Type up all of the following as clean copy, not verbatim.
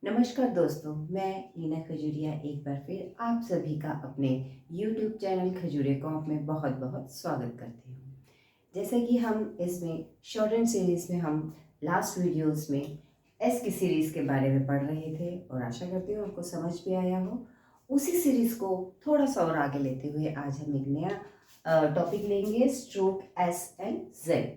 नमस्कार दोस्तों, मैं नीना खजूरिया एक बार फिर आप सभी का अपने YouTube चैनल खजूरिया कॉप में बहुत बहुत स्वागत करती हूँ। जैसे कि हम इसमें शॉर्ट एंड सीरीज़ में हम लास्ट वीडियोस में एस की सीरीज़ के बारे में पढ़ रहे थे और आशा करती हूँ आपको समझ भी आया हो। उसी सीरीज़ को थोड़ा सा और आगे लेते हुए आज हम एक नया टॉपिक लेंगे, स्ट्रोक एस एंड जेड।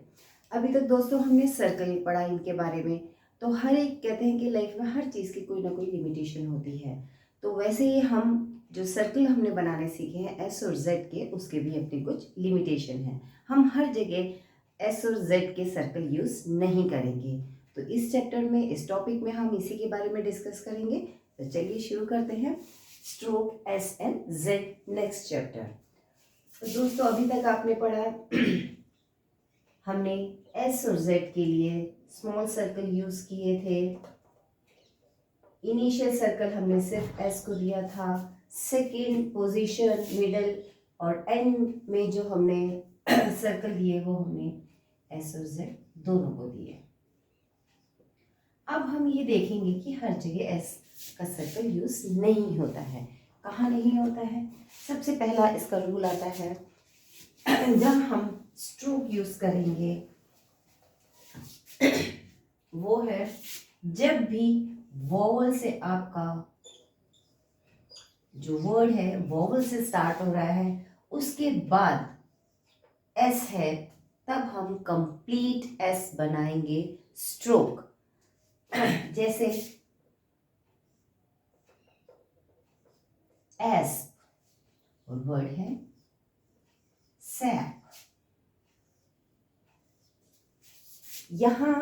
अभी तक दोस्तों हमने सर्कल पढ़ा इनके बारे में। तो हर एक कहते हैं कि लाइफ में हर चीज़ की कोई ना कोई लिमिटेशन होती है। तो वैसे ही हम जो सर्कल हमने बनाने सीखे हैं एस और जेड के, उसके भी अपनी कुछ लिमिटेशन है। हम हर जगह एस और जेड के सर्कल यूज़ नहीं करेंगे। तो इस चैप्टर में, इस टॉपिक में हम इसी के बारे में डिस्कस करेंगे। तो चलिए शुरू करते हैं। Stroke S and Z next chapter. तो दोस्तों अभी तक आपने पढ़ा हमने एस और जेड के लिए स्मॉल सर्कल यूज किए थे। इनिशियल सर्कल हमने सिर्फ एस को दिया था। सेकेंड पोजीशन, मिडल और एंड में जो हमने सर्कल दिए वो हमने एस और जेड दोनों को दिए। अब हम ये देखेंगे कि हर जगह एस का सर्कल यूज नहीं होता है। कहाँ नहीं होता है? सबसे पहला इसका रूल आता है जब हम स्ट्रोक यूज करेंगे वो है जब भी वॉवल से आपका जो वर्ड है वॉवल से स्टार्ट हो रहा है उसके बाद एस है, तब हम कंप्लीट एस बनाएंगे स्ट्रोक। जैसे एस और वर्ड है सैप। यहां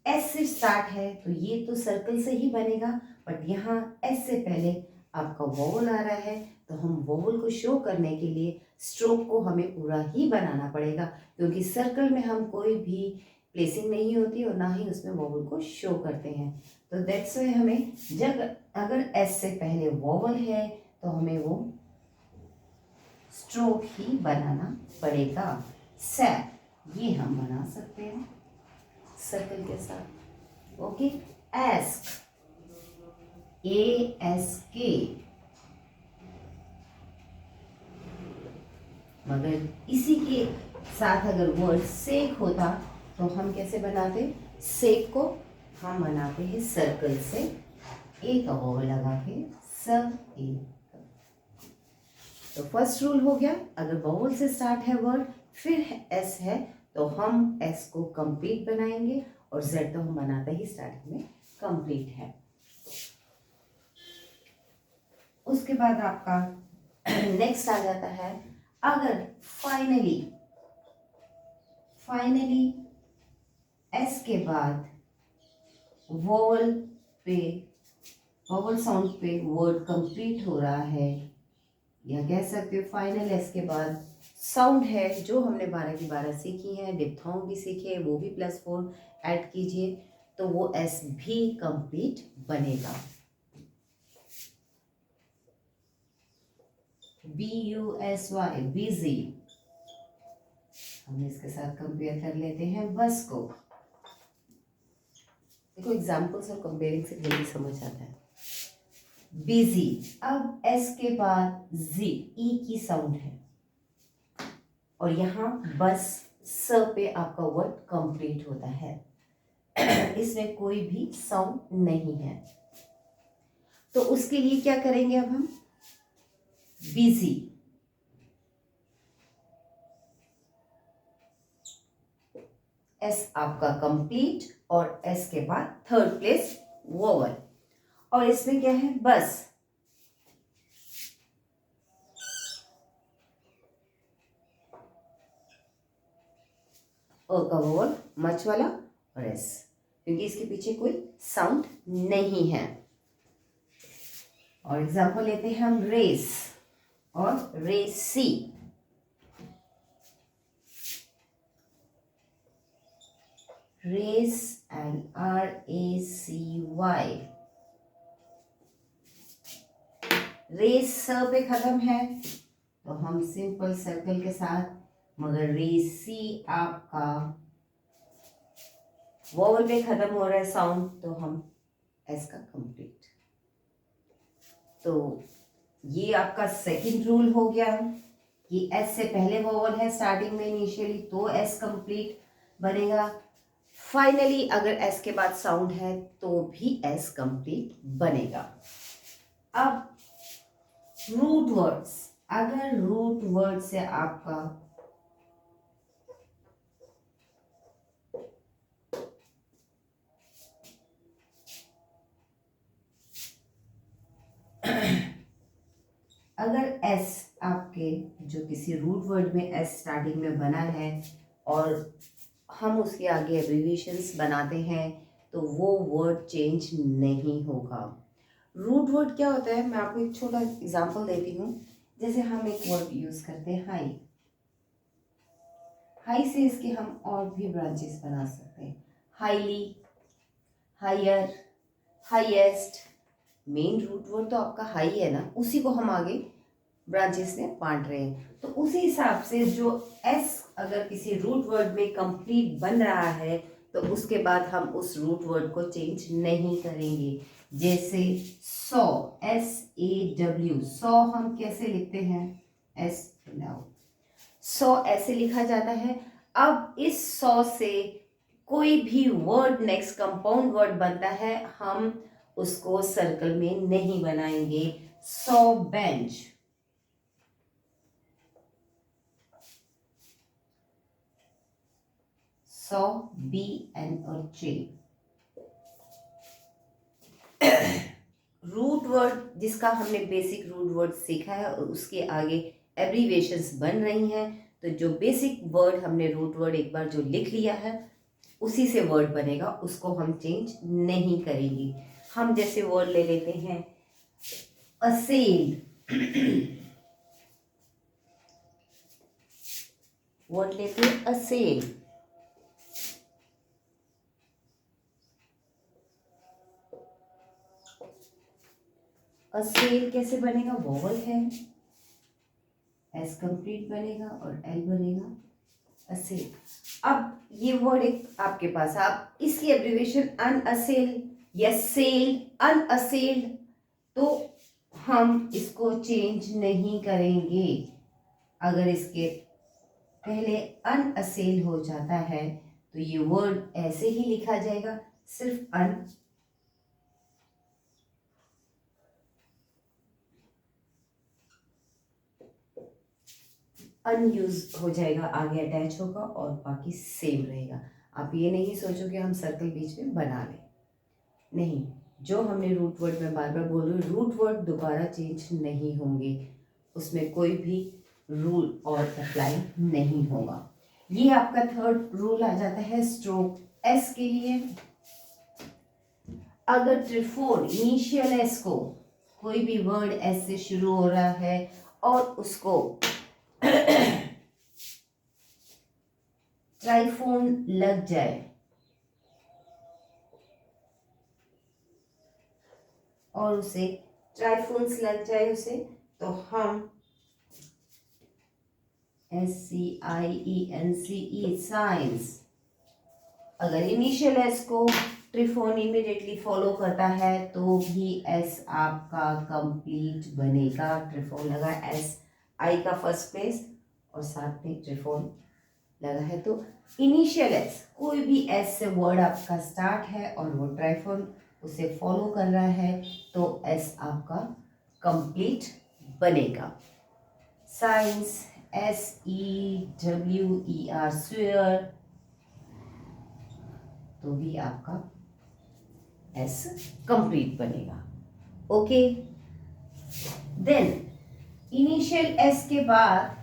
एस से स्टार्ट है तो ये तो सर्कल से ही बनेगा, बट यहाँ एस से पहले आपका वोवल आ रहा है तो हम वोवल को शो करने के लिए स्ट्रोक को हमें पूरा ही बनाना पड़ेगा, क्योंकि सर्कल में हम कोई भी प्लेसिंग नहीं होती और ना ही उसमें वोवल को शो करते हैं। तो दैट्स वाई हमें जब अगर एस से पहले वोवल है तो हमें वो स्ट्रोक ही बनाना पड़ेगा। सैप ये हम बना सकते हैं सर्कल के साथ। Okay, ask, ASK। मगर इसी के साथ अगर वर्ड सेक होता तो हम कैसे बनाते? सेक को हम बनाते हैं सर्कल से ए का वोवल लगा के स ए। तो फर्स्ट रूल हो गया, अगर वोवल से स्टार्ट है वर्ड फिर एस है तो हम एस को कंप्लीट बनाएंगे, और जेड तो हम बनाते ही स्टार्टिंग में कंप्लीट है। उसके बाद आपका नेक्स्ट आ जाता है, अगर फाइनली एस के बाद वोवल पे, वोवल साउंड पे वर्ड कंप्लीट हो रहा है, या कह सकते हो फाइनल एस के बाद साउंड है जो हमने 12 की 12 सीखी है, डिप्थोंग भी सीखे, वो भी +4 ऐड कीजिए तो वो एस भी कंप्लीट बनेगा। BUSY, busy. हम इसके साथ कंपेयर कर लेते हैं बस को। देखो एग्जाम्पल्स और कंपेयरिंग से जल्दी समझ आता है। बिजी, अब एस के बाद जी, ई की साउंड है और यहाँ बस स पे आपका वर्ड कंप्लीट होता है। इसमें कोई भी साउंड नहीं है। तो उसके लिए क्या करेंगे अब हम? बिजी, एस आपका कंप्लीट और एस के बाद थर्ड प्लेस वोवल, और इसमें क्या है? बस। ओ का वोवल मच वाला और एस, क्योंकि इसके पीछे कोई साउंड नहीं है। और एग्जांपल लेते हैं हम रेस और रेसी। Race and RACY। रेस स पे खत्म है तो हम सिंपल सर्कल के साथ, मगर रेसी आपका वोवल पे खत्म हो रहा है साउंड तो हम एस का कंप्लीट। तो ये आपका सेकंड रूल हो गया कि एस से पहले वोवल है स्टार्टिंग में इनिशियली तो एस कंप्लीट बनेगा। फाइनली अगर एस के बाद साउंड है तो भी एस कंप्लीट बनेगा। अब रूट वर्ड्स, अगर रूट वर्ड से आपका अगर एस आपके जो किसी रूट वर्ड में एस स्टार्टिंग में बना है और हम उसके आगे एब्रीविएशंस बनाते हैं तो वो वर्ड चेंज नहीं होगा। रूट वर्ड क्या होता है, मैं आपको एक छोटा एग्जांपल देती हूँ। जैसे हम एक वर्ड यूज करते हैं हाई, हाई से इसके हम और भी ब्रांचेस बना सकते हैं, highly, higher, highest. Main root word तो आपका हाई है ना, उसी को हम आगे ब्रांचेस में बांट रहे हैं। तो उसी हिसाब से जो एस अगर किसी रूट वर्ड में कंप्लीट बन रहा है तो उसके बाद हम उस रूट वर्ड को चेंज नहीं करेंगे। जैसे सौ, SAW, सौ हम कैसे लिखते हैं, एस नाउ, सौ ऐसे लिखा जाता है। अब इस सौ से कोई भी वर्ड नेक्स्ट कंपाउंड वर्ड बनता है, हम उसको सर्कल में नहीं बनाएंगे। सौ बेंच, सौ, BN और J। रूट वर्ड जिसका हमने बेसिक रूट वर्ड सीखा है और उसके आगे एब्रीविएशंस बन रही हैं, तो जो बेसिक वर्ड हमने रूट वर्ड एक बार जो लिख लिया है उसी से वर्ड बनेगा, उसको हम चेंज नहीं करेंगे। हम जैसे वर्ड ले लेते हैं असेल, वर्ड लेते हैं असेल, असेल कैसे बनेगा, वोवल है, एस कंप्लीट बनेगा और एल बनेगा, असेल। अब ये वर्ड एक आपके पास, आप इसकी एब्रीविएशन अनअसेल या सेल, अनअसेल्ड, तो हम इसको चेंज नहीं करेंगे। अगर इसके पहले अनअसेल हो जाता है तो ये वर्ड ऐसे ही लिखा जाएगा, सिर्फ अनयूज हो जाएगा, आगे अटैच होगा और बाकी सेम रहेगा। आप ये नहीं सोचो कि हम सर्कल बीच में बना लें, नहीं। जो हमने रूट वर्ड में बार बार बोल रही हूँ, रूट वर्ड दोबारा चेंज नहीं होंगे, उसमें कोई भी रूल और अप्लाई नहीं होगा। ये आपका थर्ड रूल आ जाता है स्ट्रोक एस के लिए। अगर ट्रिफोन इनिशियल एस को, कोई भी वर्ड एस से शुरू हो रहा है और उसको ट्राइफोन लग जाए और उसे ट्राइफोन्स लग जाए उसे, तो हम SCIENCE, साइंस। अगर इनिशियल एस को ट्रिफोन इमीडिएटली फॉलो करता है तो भी एस आपका कंप्लीट बनेगा। ट्रिफोन लगा, एस आई का फर्स्ट प्लेस और साथ में ट्रिफोन लगा है, तो इनिशियल एस, कोई भी एस से वर्ड आपका स्टार्ट है और वो ट्राइफोन उसे फॉलो कर रहा है तो एस आपका कंप्लीट बनेगा। साइंस, SEWER, स्वेयर, तो भी आपका एस कंप्लीट बनेगा। ओके, देन इनिशियल एस के बाद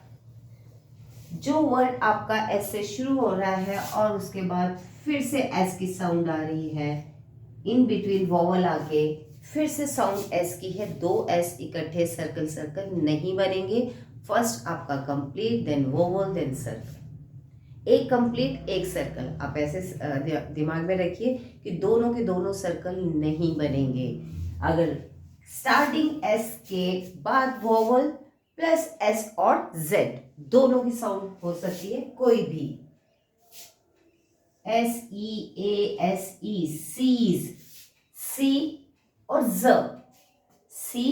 जो वर्ड आपका एस से शुरू हो रहा है और उसके बाद फिर से एस की साउंड आ रही है, इन बिटवीन वॉवल आके फिर से साउंड एस की है, दो एस इकट्ठे सर्कल सर्कल नहीं बनेंगे। फर्स्ट आपका complete, then vowel, then circle, एक कंप्लीट एक सर्कल। आप ऐसे दिमाग में रखिए कि दोनों के दोनों सर्कल नहीं बनेंगे। अगर स्टार्टिंग एस के बाद वोवल प्लस एस और जेड दोनों की साउंड हो सकती है, कोई भी, SEASE, सीज, सी और ज। सी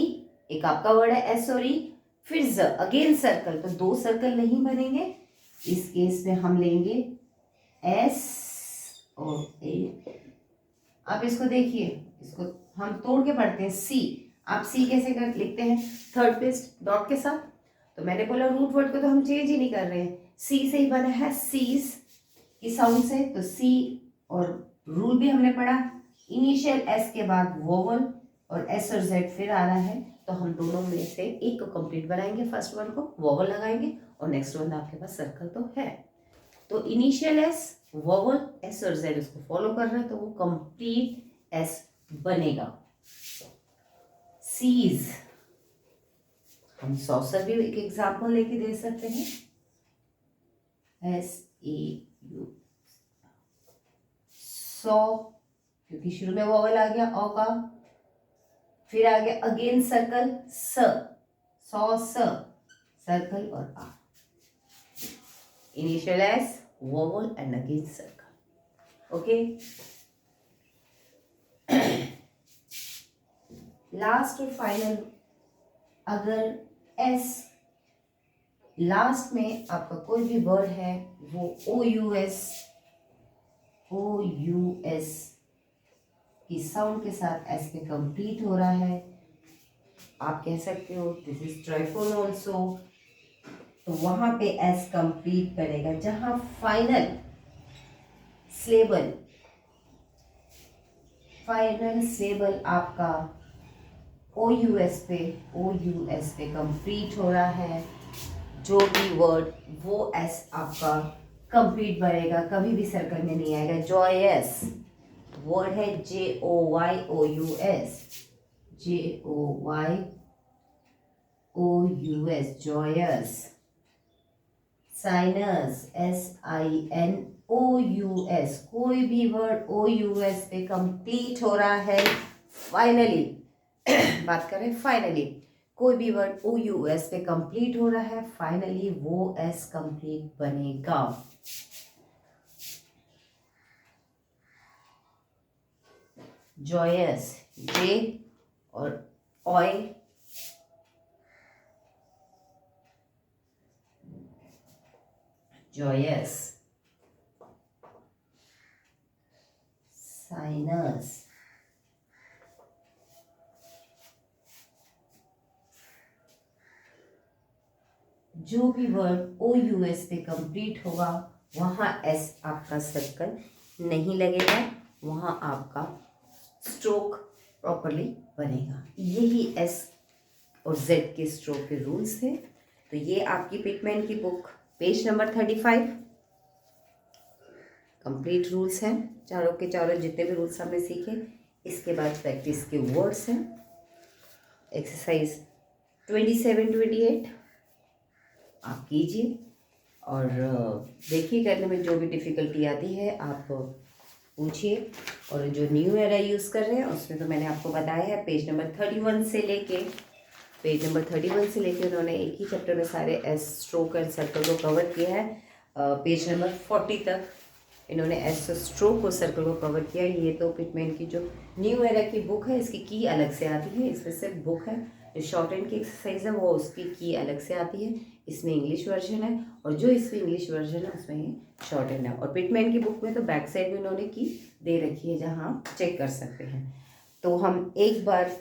एक आपका वर्ड है, एस और ई, फिर ज, अगेन सर्कल, तो दो सर्कल नहीं बनेंगे। इस केस में हम लेंगे एस और ए। आप इसको देखिए, इसको हम तोड़ के पढ़ते हैं। सी, आप सी कैसे कर लिखते हैं? थर्ड पेस्ट डॉट के साथ। तो मैंने बोला रूट वर्ड को तो हम चेंज ही नहीं कर रहे हैं, सी से ही बना है, सीज की साउंड से। तो सी, और रूल भी हमने पढ़ा, इनिशियल एस के बाद वोवल और एस और जेड फिर आ रहा है, तो हम दोनों में से एक को कंप्लीट बनाएंगे, फर्स्ट वन को वोवल लगाएंगे और नेक्स्ट वन आपके पास सर्कल तो है। तो इनिशियल एस, वोवल, एस और जेड उसको फॉलो कर रहे हैं, तो वो कंप्लीट एस बनेगा। सीज, हम सॉसर भी एक एग्जाम्पल लेके दे सकते हैं, एस ए यू, सौ, क्योंकि शुरू में वोवल आ गया ओ का, फिर आ गया अगेन सर्कल स, सौ स, सर्कल और आ, initial S, vowel and again circle. Okay, last और फाइनल, अगर एस लास्ट में आपका कोई भी वर्ड है वो ओ यू एस की साउंड के साथ एस पे कंप्लीट हो रहा है, आप कह सकते हो दिस इज ट्राइफोन ऑल्सो, तो वहां पे एस कंप्लीट करेगा। जहां फाइनल स्लेबल आपका ओ यू एस पे कंप्लीट हो रहा है, जो भी वर्ड वो एस आपका कंप्लीट बनेगा, कभी भी सर्कल में नहीं आएगा। जॉयस वर्ड है, J O Y O U S, joyous. Sinus, SINOUS, कोई भी वर्ड OUS पे कंप्लीट हो रहा है फाइनली, बात करें फाइनली, कोई भी वर्ड OUS पे कंप्लीट हो रहा है फाइनली, वो एस कंप्लीट बनेगा। जॉयस, जे और ऑय, जॉयस। साइनस, जो भी वर्ड OUS पे कंप्लीट होगा वहाँ एस आपका सर्कल नहीं लगेगा, वहाँ आपका स्ट्रोक प्रॉपरली बनेगा। यही एस और जेड के स्ट्रोक के रूल्स थे। तो ये आपकी पिटमैन की book page number 35 complete rules हैं, चारों के चारों जितने भी रूल्स हमने सीखे। इसके बाद प्रैक्टिस के वर्ड्स हैं, एक्सरसाइज 27-28 आप कीजिए और देखिए, करने में जो भी डिफ़िकल्टी आती है आप पूछिए। और जो न्यू एरा यूज़ कर रहे हैं उसमें तो मैंने आपको बताया है, पेज नंबर 31 से लेके उन्होंने एक ही चैप्टर में सारे एस, स्ट्रोक एंड सर्कल को कवर किया है। पेज नंबर 40 तक इन्होंने एस, स्ट्रोक और सर्कल को कवर किया। ये तो पिटमैन की जो न्यू एरा की बुक है इसकी की अलग से आती है, इसमें सिर्फ बुक है, जो शॉर्ट हैंड की एक्सरसाइज है वो उसकी की अलग से आती है, इसमें इंग्लिश वर्जन है, और जो इसमें इंग्लिश वर्जन है उसमें ये शॉर्ट हैंड है। और पिटमैन की बुक में तो बैक साइड में इन्होंने की दे रखी है जहाँ आप चेक कर सकते हैं। तो हम एक बार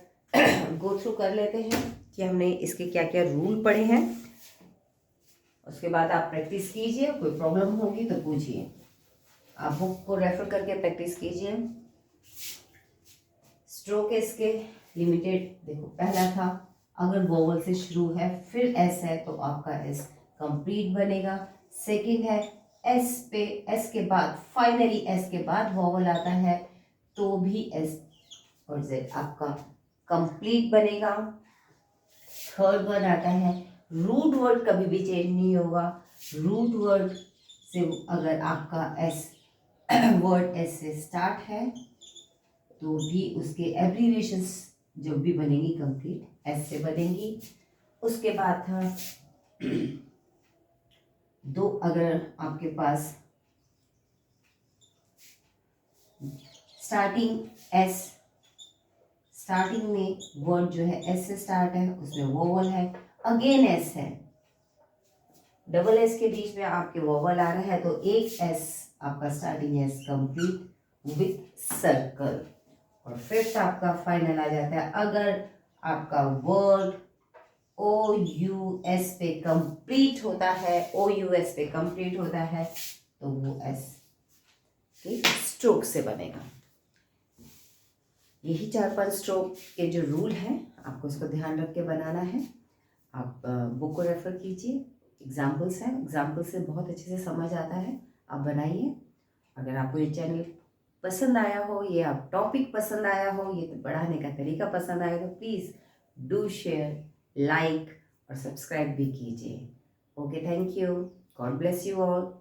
गो थ्रू कर लेते हैं कि हमने इसके क्या क्या रूल पढ़े हैं, उसके बाद आप प्रैक्टिस कीजिए, कोई प्रॉब्लम होगी तो पूछिए, आप बुक को रेफर करके प्रैक्टिस कीजिए। स्ट्रोक इसके लिमिटेड, देखो पहला था अगर वोवल से शुरू है फिर एस है तो आपका एस कंप्लीट बनेगा। सेकंड है एस के बाद, फाइनली एस के बाद वोवल आता है तो भी एस और जेड आपका कंप्लीट बनेगा। थर्ड वन आता है रूट वर्ड कभी भी चेंज नहीं होगा, रूट वर्ड से अगर आपका एस वर्ड एस से स्टार्ट है तो भी उसके एब्रीविएशंस जो भी बनेंगी कंप्लीट एस से बनेंगी। उसके बाद था दो, अगर आपके पास स्टार्टिंग एस स्टार्टिंग में वर्ड जो है एस से स्टार्ट है, उसमें वोवल है, अगेन एस है, डबल एस के बीच में आपके वोवल आ रहा है, तो एक एस आपका starting S complete with circle. और फिफ्थ आपका फाइनल आ जाता है, अगर आपका वर्ड ओ यू एस पे कंप्लीट होता है, ओ यू एस पे कंप्लीट होता है, तो वो एस के स्ट्रोक से बनेगा। यही 4-5 स्ट्रोक के जो रूल हैं, आपको इसको ध्यान रख के बनाना है। आप बुक को रेफर कीजिए, एग्जाम्पल्स हैं, एग्जाम्पल से बहुत अच्छे से समझ आता है, आप बनाइए। अगर आपको ये चैनल पसंद आया हो, ये आप टॉपिक पसंद आया हो, ये पढ़ाने का तरीका पसंद आया, तो प्लीज़ डू शेयर, लाइक और सब्सक्राइब भी कीजिए। Okay, thank you, God bless you all.